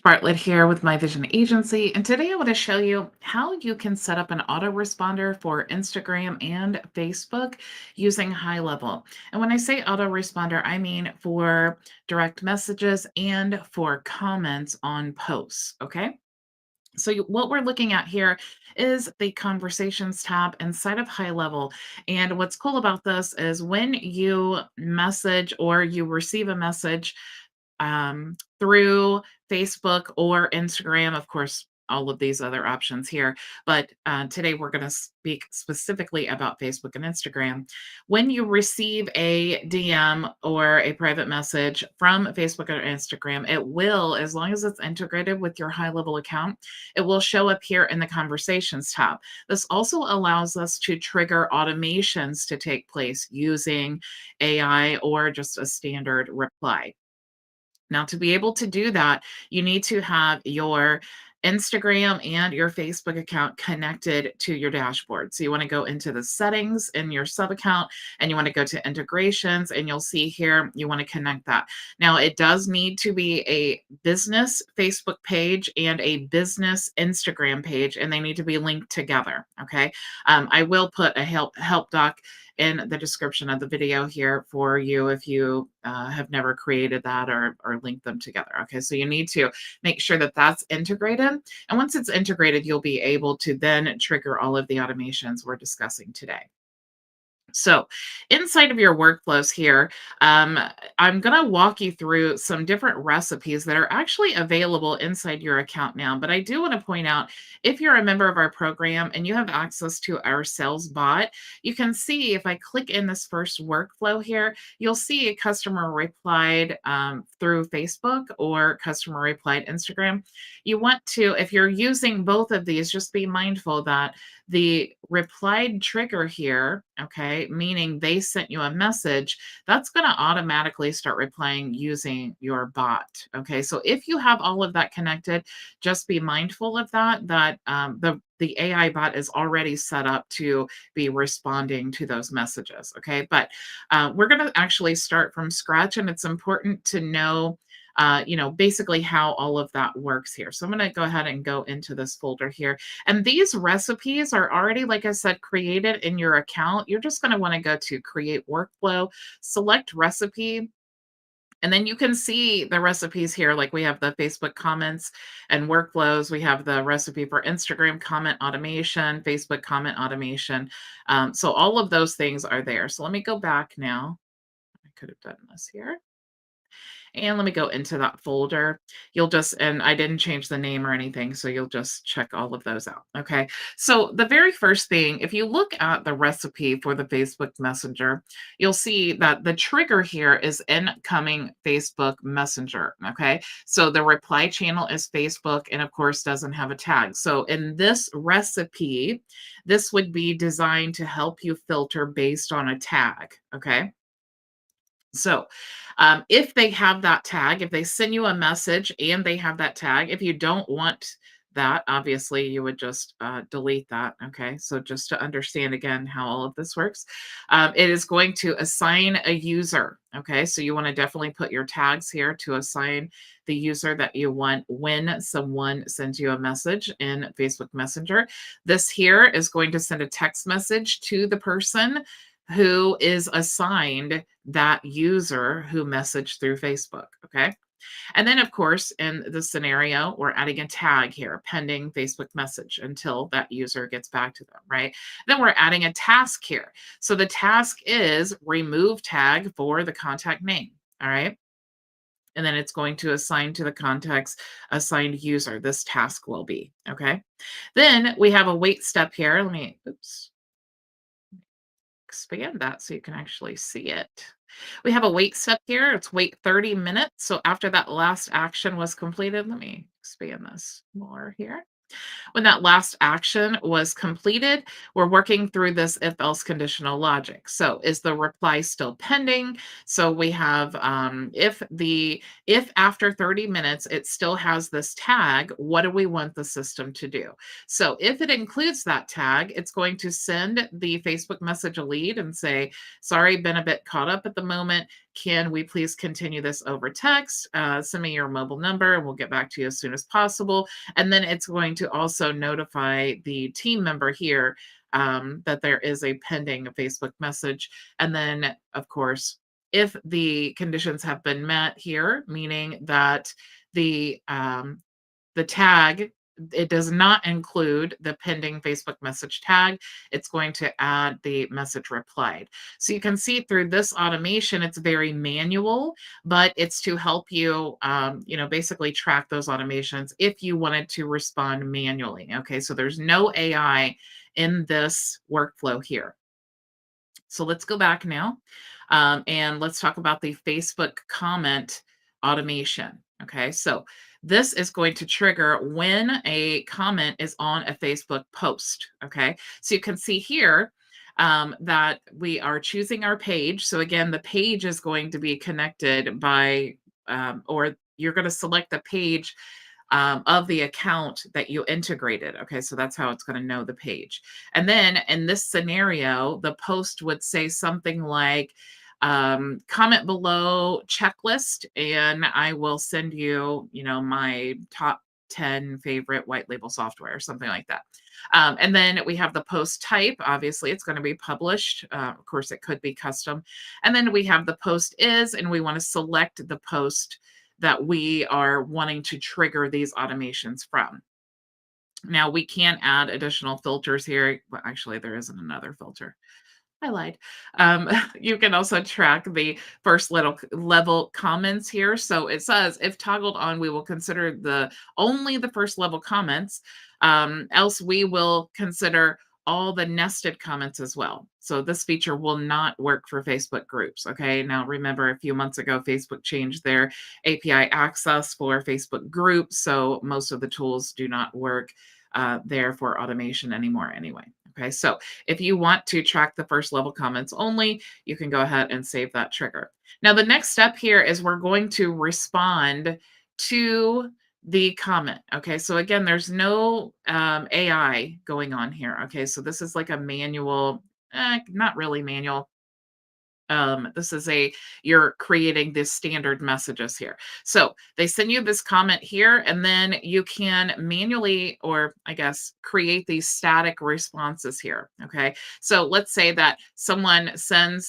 Bartlett here with My Vision Agency, and today I want to show you how you can set up an autoresponder for Instagram and Facebook using HighLevel. And when I say autoresponder, I mean for direct messages and for comments on posts. Okay. So what we're looking at here is the conversations tab inside of HighLevel. And what's cool about this is when you message or you receive a message through Facebook or Instagram, of course, all of these other options here. But today we're going to speak specifically about Facebook and Instagram. When you receive a DM or a private message from Facebook or Instagram, it will, as long as it's integrated with your HighLevel account, it will show up here in the conversations tab. This also allows us to trigger automations to take place using AI or just a standard reply. Now, to be able to do that, you need to have your Instagram and your Facebook account connected to your dashboard. So you want to go into the settings in your sub account and you want to go to integrations, and you'll see here you want to connect that. Now, it does need to be a business Facebook page and a business Instagram page, and they need to be linked together. Okay. I will put a help doc in the description of the video here for you if you have never created that or linked them together. Okay, so you need to make sure that that's integrated. And once it's integrated, you'll be able to then trigger all of the automations we're discussing today. So, inside of your workflows here, I'm going to walk you through some different recipes that are actually available inside your account now. But I do want to point out, if you're a member of our program and you have access to our sales bot, you can see if I click in this first workflow here, you'll see a customer replied through Facebook or customer replied Instagram. You want to, if you're using both of these, just be mindful that the replied trigger here, okay, meaning they sent you a message, that's going to automatically start replying using your bot. Okay, so if you have all of that connected, just be mindful of that the AI bot is already set up to be responding to those messages. Okay, but we're going to actually start from scratch, and it's important to know basically how all of that works here. So I'm going to go ahead and go into this folder here. And these recipes are already, like I said, created in your account. You're just going to want to go to create workflow, select recipe, and then you can see the recipes here. Like we have the Facebook comments and workflows. We have the recipe for Instagram comment automation, Facebook comment automation. So all of those things are there. So let me go back now. I could have done this here. And let me go into that folder. You'll just, and I didn't change the name or anything, so you'll just check all of those out. Okay. So the very first thing, if you look at the recipe for the Facebook Messenger, you'll see that the trigger here is incoming Facebook Messenger. Okay. So the reply channel is Facebook and of course doesn't have a tag. So in this recipe, this would be designed to help you filter based on a tag. Okay. So, if they have that tag, if they send you a message and they have that tag, if you don't want that, obviously you would just delete that. Okay. So, just to understand again how all of this works, it is going to assign a user. Okay. So, you want to definitely put your tags here to assign the user that you want when someone sends you a message in Facebook Messenger. This here is going to send a text message to the person who is assigned that user who messaged through Facebook. Okay. And then, of course, in the scenario, we're adding a tag here, pending Facebook message until that user gets back to them, right? Then we're adding a task here. So the task is remove tag for the contact name. All right. And then it's going to assign to the context assigned user. This task will be. Okay. Then we have a wait step here. Let me, oops, expand that so you can actually see it. We have a wait step here. It's wait 30 minutes. So after that last action was completed, let me expand this more here. When that last action was completed, we're working through this if else conditional logic. So is the reply still pending? So we have if after 30 minutes it still has this tag, what do we want the system to do? So if it includes that tag, it's going to send the Facebook message a lead and say, sorry, been a bit caught up at the moment. Can we please continue this over text? Send me your mobile number and we'll get back to you as soon as possible. And then it's going to also notify the team member here that there is a pending Facebook message. And then, of course, if the conditions have been met here, meaning that the tag, it does not include the pending Facebook message tag. It's going to add the message replied. So you can see through this automation, it's very manual, but it's to help you, basically track those automations if you wanted to respond manually. Okay, so there's no AI in this workflow here. So let's go back now, and let's talk about the Facebook comment automation. Okay, so this is going to trigger when a comment is on a Facebook post. Okay, so you can see here that we are choosing our page. So again, the page is going to be connected by, or you're going to select the page of the account that you integrated. Okay, so that's how it's going to know the page. And then in this scenario, the post would say something like, comment below checklist, and I will send you, my top 10 favorite white label software, or something like that. And then we have the post type. Obviously, it's going to be published. Of course, it could be custom. And then we have the post is, and we want to select the post that we are wanting to trigger these automations from. Now we can add additional filters here. Well, actually, there isn't another filter. I lied. You can also track the first level comments here. So it says, if toggled on, we will consider only the first level comments. Else we will consider all the nested comments as well. So this feature will not work for Facebook groups. Okay. Now remember, a few months ago, Facebook changed their API access for Facebook groups. So most of the tools do not work there for automation anymore anyway. Okay. So if you want to track the first level comments only, you can go ahead and save that trigger. Now, the next step here is we're going to respond to the comment. Okay, so again, there's no AI going on here. Okay, so this is like a manual, not really manual. This is you're creating this standard messages here. So they send you this comment here, and then you can manually, or I guess, create these static responses here. Okay. So let's say that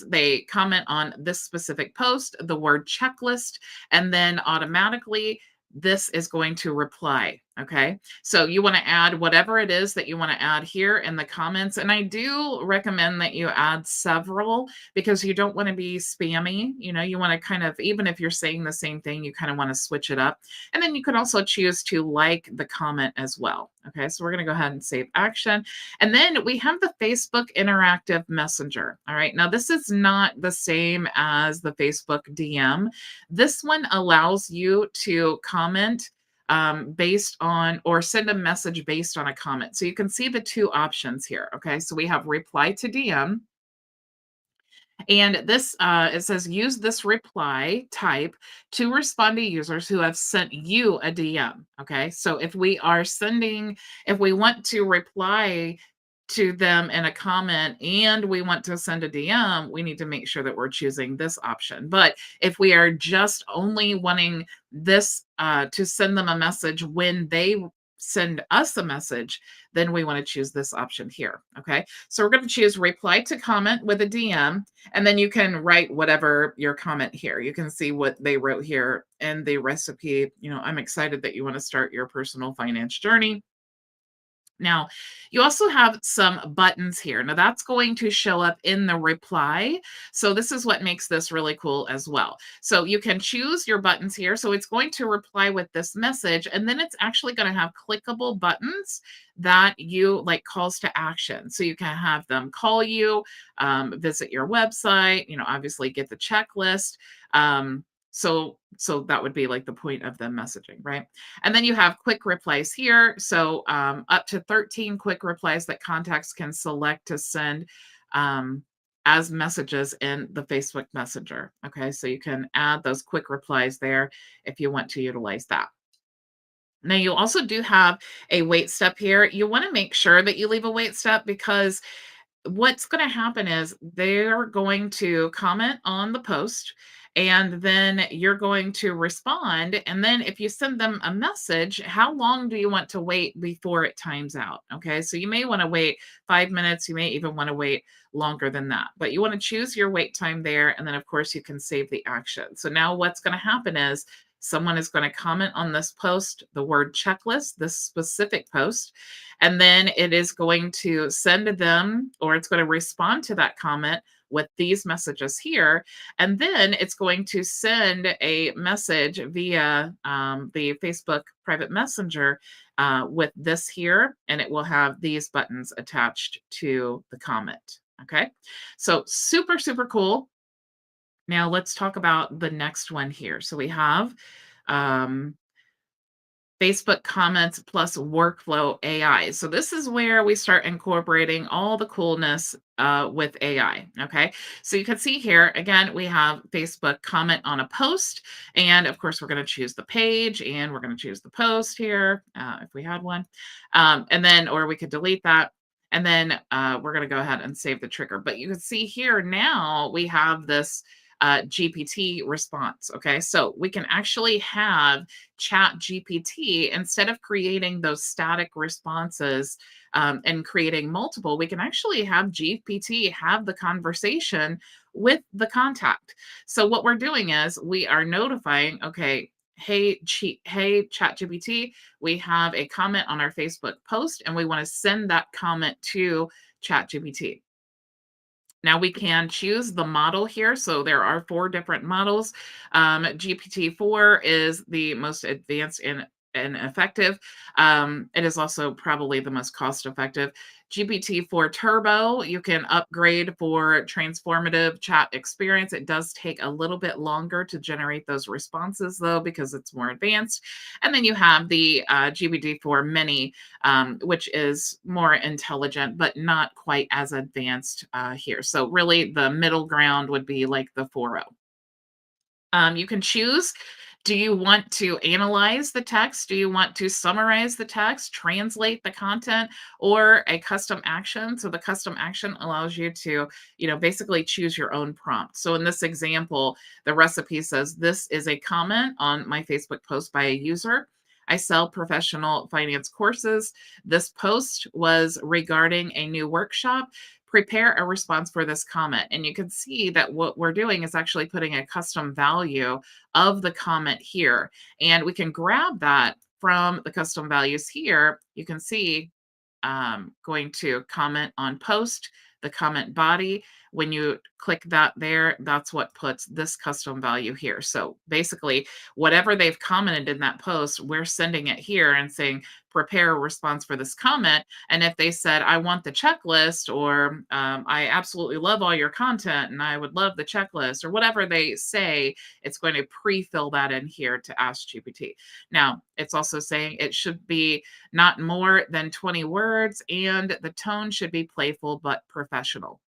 they comment on this specific post, the word checklist, and then automatically this is going to reply. Okay. So you want to add whatever it is that you want to add here in the comments. And I do recommend that you add several, because you don't want to be spammy. You want to kind of, even if you're saying the same thing, you kind of want to switch it up. And then you could also choose to like the comment as well. Okay, so we're going to go ahead and save action. And then we have the Facebook Interactive Messenger. All right, now this is not the same as the Facebook DM. This one allows you to comment based on, or send a message based on a comment. So you can see the two options here. Okay, so we have reply to DM. And this, it says, use this reply type to respond to users who have sent you a DM. Okay. So if we want to reply to them in a comment and we want to send a DM, we need to make sure that we're choosing this option. But if we are just only wanting this to send them a message when they send us a message, then we want to choose this option here. Okay. So we're going to choose reply to comment with a DM, and then you can write whatever your comment here. You can see what they wrote here in the recipe. I'm excited that you want to start your personal finance journey. Now, you also have some buttons here. Now, that's going to show up in the reply. So this is what makes this really cool as well. So you can choose your buttons here. So it's going to reply with this message, and then it's actually going to have clickable buttons that you like, calls to action. So you can have them call you, visit your website, obviously get the checklist. So that would be like the point of the messaging, right? And then you have quick replies here. So up to 13 quick replies that contacts can select to send as messages in the Facebook Messenger. Okay, so you can add those quick replies there if you want to utilize that. Now, you also do have a wait step here. You want to make sure that you leave a wait step, because what's going to happen is they're going to comment on the post, and then you're going to respond. And then if you send them a message, how long do you want to wait before it times out? Okay, so you may want to wait 5 minutes, you may even want to wait longer than that, but you want to choose your wait time there. And then, of course, you can save the action. So now what's going to happen is someone is going to comment on this post, the word checklist, this specific post, and then it is going to send them, or it's going to respond to that comment with these messages here. And then it's going to send a message via the Facebook private messenger with this here, and it will have these buttons attached to the comment. Okay, so super, super cool. Now let's talk about the next one here. So we have um, Facebook comments plus workflow AI. So this is where we start incorporating all the coolness with AI. Okay. So you can see here, again, we have Facebook comment on a post. And of course, we're going to choose the page and we're going to choose the post here if we had one. And then, or we could delete that. And then we're going to go ahead and save the trigger. But you can see here now we have this GPT response. Okay. So we can actually have Chat GPT, instead of creating those static responses and creating multiple, we can actually have GPT have the conversation with the contact. So what we're doing is we are notifying, okay, hey Chat GPT, we have a comment on our Facebook post and we want to send that comment to Chat GPT. Now we can choose the model here. So there are 4 different models. GPT-4 is the most advanced and effective. It is also probably the most cost effective. GPT-4 Turbo, you can upgrade for transformative chat experience. It does take a little bit longer to generate those responses though, because it's more advanced. And then you have the GPT-4 Mini, which is more intelligent, but not quite as advanced here. So really the middle ground would be like the 4.0. You can choose, do you want to analyze the text? Do you want to summarize the text, translate the content, or a custom action? So the custom action allows you to, basically choose your own prompt. So in this example, the recipe says, this is a comment on my Facebook post by a user. I sell professional finance courses. This post was regarding a new workshop. Prepare a response for this comment. And you can see that what we're doing is actually putting a custom value of the comment here. And we can grab that from the custom values here. You can see going to comment on post, the comment body. When you click that there, that's what puts this custom value here. So basically, whatever they've commented in that post, we're sending it here and saying, prepare a response for this comment. And if they said, I want the checklist, or I absolutely love all your content and I would love the checklist, or whatever they say, it's going to pre-fill that in here to Ask GPT. Now, it's also saying it should be not more than 20 words, and the tone should be playful but professional.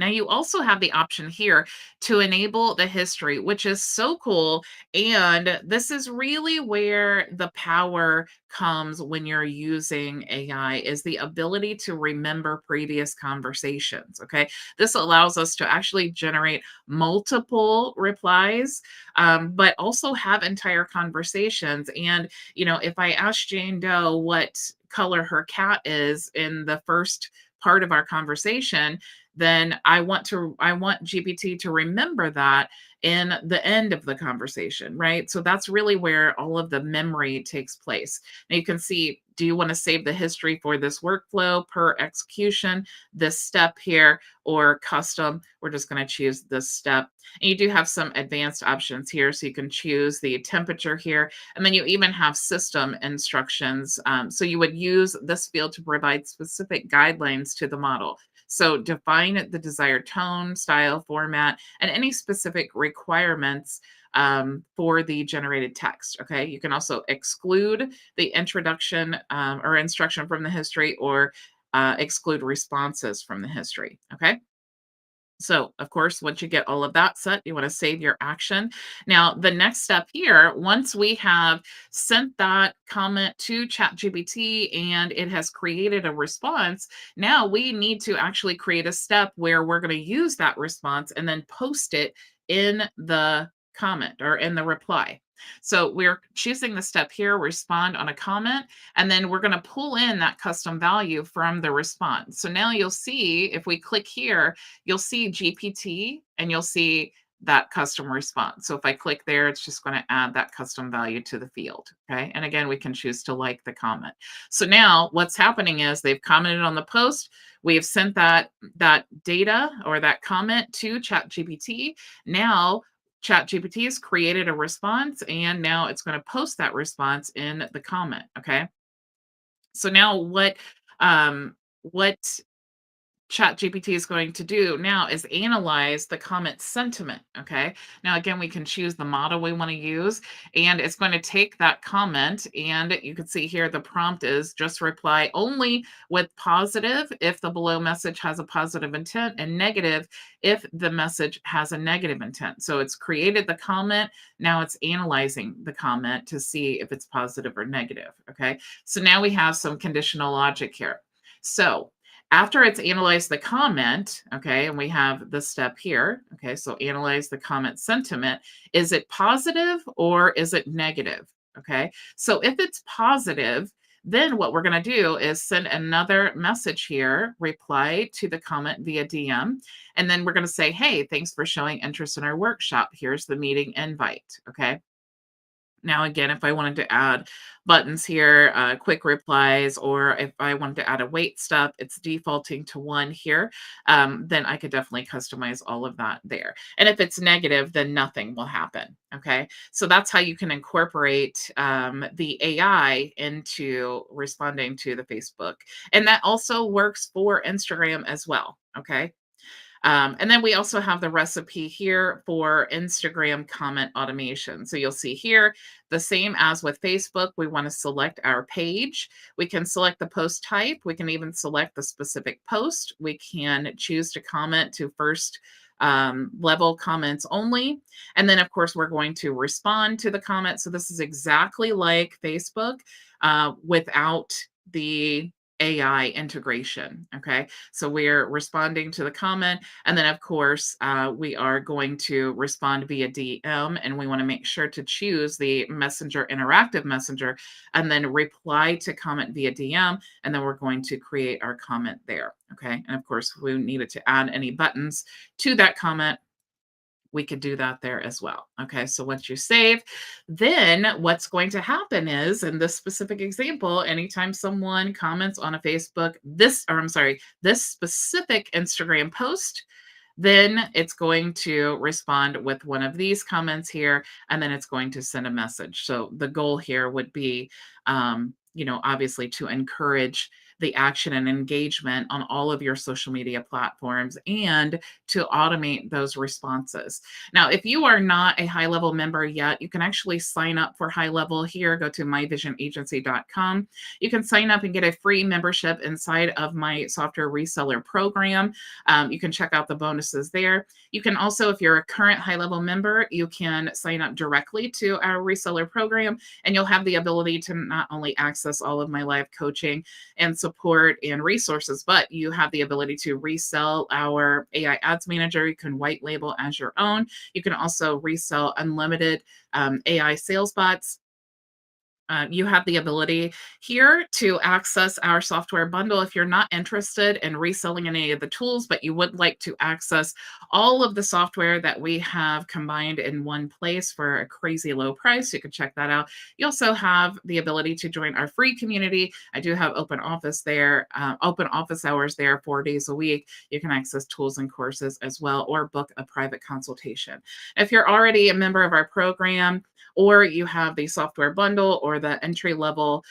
Now, you also have the option here to enable the history, which is so cool. And this is really where the power comes when you're using AI, is the ability to remember previous conversations. Okay. This allows us to actually generate multiple replies, but also have entire conversations. And, if I ask Jane Doe what color her cat is in the first part of our conversation, then I want GPT to remember that in the end of the conversation, right? So that's really where all of the memory takes place. Now you can see, do you want to save the history for this workflow per execution, this step here, or custom? We're just going to choose this step. And you do have some advanced options here. So you can choose the temperature here. And then you even have system instructions. So you would use this field to provide specific guidelines to the model. So define the desired tone, style, format, and any specific requirements for the generated text. Okay. You can also exclude the introduction or instruction from the history, or exclude responses from the history. Okay. So, of course, once you get all of that set, you want to save your action. Now, the next step here, once we have sent that comment to ChatGPT and it has created a response, now we need to actually create a step where we're going to use that response and then post it in the comment or in the reply. So we're choosing the step here, respond on a comment, and then we're going to pull in that custom value from the response. So now you'll see, if we click here, you'll see GPT and you'll see that custom response. So if I click there, it's just going to add that custom value to the field. Okay. And again, we can choose to like the comment. So now what's happening is they've commented on the post. We have sent that data or that comment to ChatGPT. Now ChatGPT has created a response, and now it's going to post that response in the comment. Okay. So now what ChatGPT is going to do now is analyze the comment sentiment. Okay. Now, again, we can choose the model we want to use, and it's going to take that comment. And you can see here the prompt is just reply only with positive if the below message has a positive intent, and negative if the message has a negative intent. So it's created the comment. Now it's analyzing the comment to see if it's positive or negative. Okay. So now we have some conditional logic here. So after it's analyzed the comment, okay, and we have this step here, okay, so analyze the comment sentiment. Is it positive or is it negative? Okay, so if it's positive, then what we're going to do is send another message here, reply to the comment via DM, and then we're going to say, hey, thanks for showing interest in our workshop. Here's the meeting invite. Okay. Now, again, if I wanted to add buttons here, quick replies, or if I wanted to add a wait step, it's defaulting to 1 here. Then I could definitely customize all of that there. And if it's negative, then nothing will happen. Okay. So that's how you can incorporate the AI into responding to the Facebook. And that also works for Instagram as well. Okay. And then we also have the recipe here for Instagram comment automation. So you'll see here, the same as with Facebook, we want to select our page. We can select the post type. We can even select the specific post. We can choose to comment to first level comments only. And then, of course, we're going to respond to the comment. So this is exactly like Facebook without the AI integration. Okay. So we're responding to the comment. And then, of course, we are going to respond via DM. And we want to make sure to choose the messenger, interactive messenger, and then reply to comment via DM. And then we're going to create our comment there. Okay. And of course, we needed to add any buttons to that comment. We could do that there as well. Okay, so once you save, then what's going to happen is, in this specific example, anytime someone comments on a Facebook, this specific Instagram post, then it's going to respond with one of these comments here, and then it's going to send a message. So the goal here would be, obviously to encourage the action and engagement on all of your social media platforms and to automate those responses. Now, if you are not a HighLevel member yet, you can actually sign up for HighLevel here. Go to myvisionagency.com. You can sign up and get a free membership inside of my software reseller program. You can check out the bonuses there. You can also, if you're a current HighLevel member, you can sign up directly to our reseller program, and you'll have the ability to not only access all of my live coaching and support and resources, but you have the ability to resell our AI Ads Manager. You can white label as your own. You can also resell unlimited AI sales bots. You have the ability here to access our software bundle if you're not interested in reselling any of the tools, but you would like to access all of the software that we have combined in one place for a crazy low price. You can check that out. You also have the ability to join our free community. I do have open office there, open office hours there 4 days a week. You can access tools and courses as well, or book a private consultation. If you're already a member of our program, or you have the software bundle or the entry level,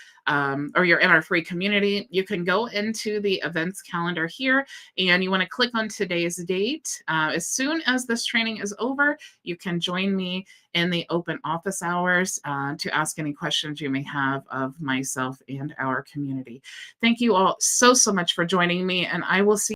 or you're in our free community, you can go into the events calendar here and you want to click on today's date. As soon as this training is over, you can join me in the open office hours to ask any questions you may have of myself and our community. Thank you all so much for joining me, and I will see